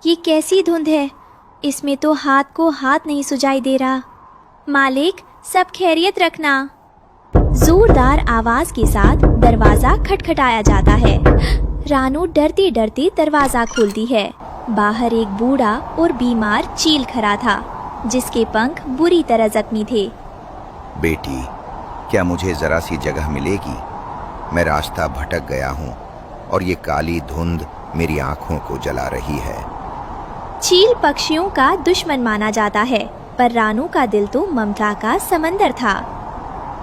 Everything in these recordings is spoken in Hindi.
ये कैसी धुंध है? इसमें तो हाथ को हाथ नहीं सुझाई दे रहा। मालिक, सब खैरियत रखना। जोरदार आवाज के साथ दरवाजा खटखटाया जाता है। रानू डरते डरते दरवाजा खोलती है। बाहर एक बूढ़ा और बीमार चील खड़ा था, जिसके पंख बुरी तरह जख्मी थे। बेटी, क्या मुझे जरा सी जगह मिलेगी? मैं रास्ता भटक गया हूँ और ये काली धुंध मेरी आंखों को जला रही है। चील पक्षियों का दुश्मन माना जाता है, पर रानू का दिल तो ममता का समंदर था।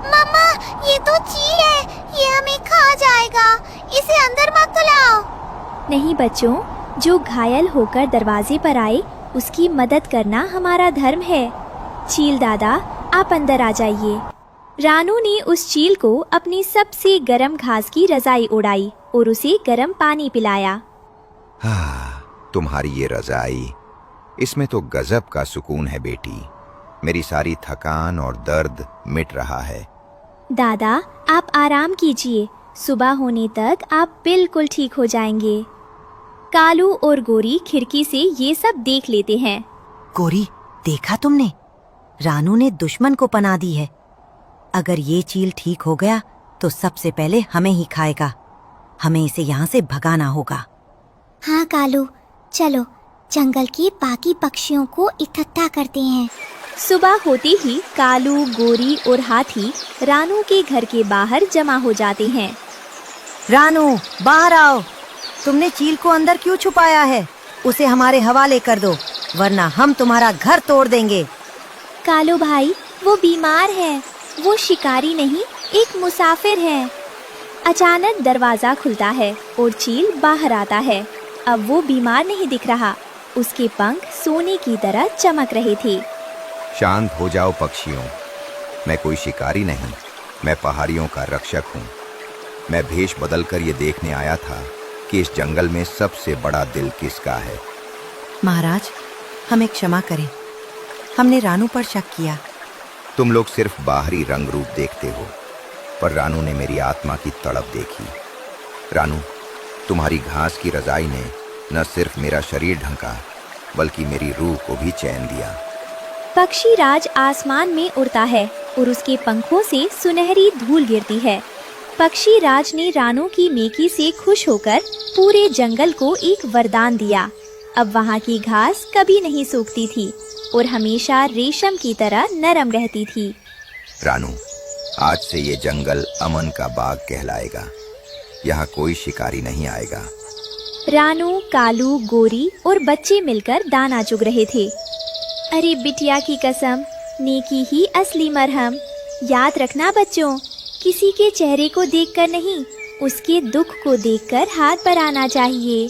मम्मा, ये तो चील है, ये हमें खा जाएगा, इसे अंदर मत लाओ। नहीं बच्चों, जो घायल होकर दरवाजे पर आए उसकी मदद करना हमारा धर्म है। चील दादा, आप अंदर आ जाइए। रानू ने उस चील को अपनी सबसे गर्म घास की रजाई उड़ाई और उसे गर्म पानी पिलाया। तुम्हारी ये रजाई, इसमें तो गजब का सुकून है बेटी। मेरी सारी थकान और दर्द मिट रहा है। दादा, आप आराम कीजिए, सुबह होने तक आप बिल्कुल ठीक हो जाएंगे। कालू और गोरी खिड़की से ये सब देख लेते हैं। गोरी, देखा तुमने? रानू ने दुश्मन को पनाह दी है। अगर ये चील ठीक हो गया तो सबसे पहले हमें ही खाएगा। हमें इसे यहाँ से भगाना होगा। हाँ कालू, चलो जंगल के बाकी पक्षियों को इकट्ठा करते हैं। सुबह होते ही कालू, गोरी और हाथी रानू के घर के बाहर जमा हो जाते हैं। रानू, बाहर आओ। तुमने चील को अंदर क्यों छुपाया है? उसे हमारे हवाले कर दो, वरना हम तुम्हारा घर तोड़ देंगे। कालू भाई, वो बीमार है, वो शिकारी नहीं, एक मुसाफिर है। अचानक दरवाजा खुलता है और चील बाहर आता है। अब वो बीमार नहीं दिख रहा, उसके पंख सोने की तरह चमक रहे थे। शांत हो जाओ पक्षियों, मैं कोई शिकारी नहीं, मैं पहाड़ियों का रक्षक हूँ। मैं भेष बदलकर ये देखने आया था कि इस जंगल में सबसे बड़ा दिल किसका है। महाराज, हमें क्षमा करें, हमने रानू पर शक किया। तुम लोग सिर्फ बाहरी रंग रूप देखते हो, पर रानू ने मेरी आत्मा की तड़प देखी। रानू, तुम्हारी घास की रजाई ने न सिर्फ मेरा शरीर ढंका, बल्कि मेरी रूह को भी चैन दिया। पक्षी राज आसमान में उड़ता है और उसके पंखों से सुनहरी धूल गिरती है। पक्षी राज ने रानू की नेकी से खुश होकर पूरे जंगल को एक वरदान दिया। अब वहाँ की घास कभी नहीं सूखती थी और हमेशा रेशम की तरह नरम रहती थी। रानू, आज से ये जंगल अमन का बाग कहलाएगा। यहाँ कोई शिकारी नहीं आएगा। रानू, कालू, गोरी और बच्चे मिलकर दाना चुग रहे थे। अरे बिटिया की कसम, नेकी ही असली मरहम। याद रखना बच्चों, किसी के चेहरे को देखकर नहीं, उसके दुख को देखकर हाथ बढ़ाना चाहिए।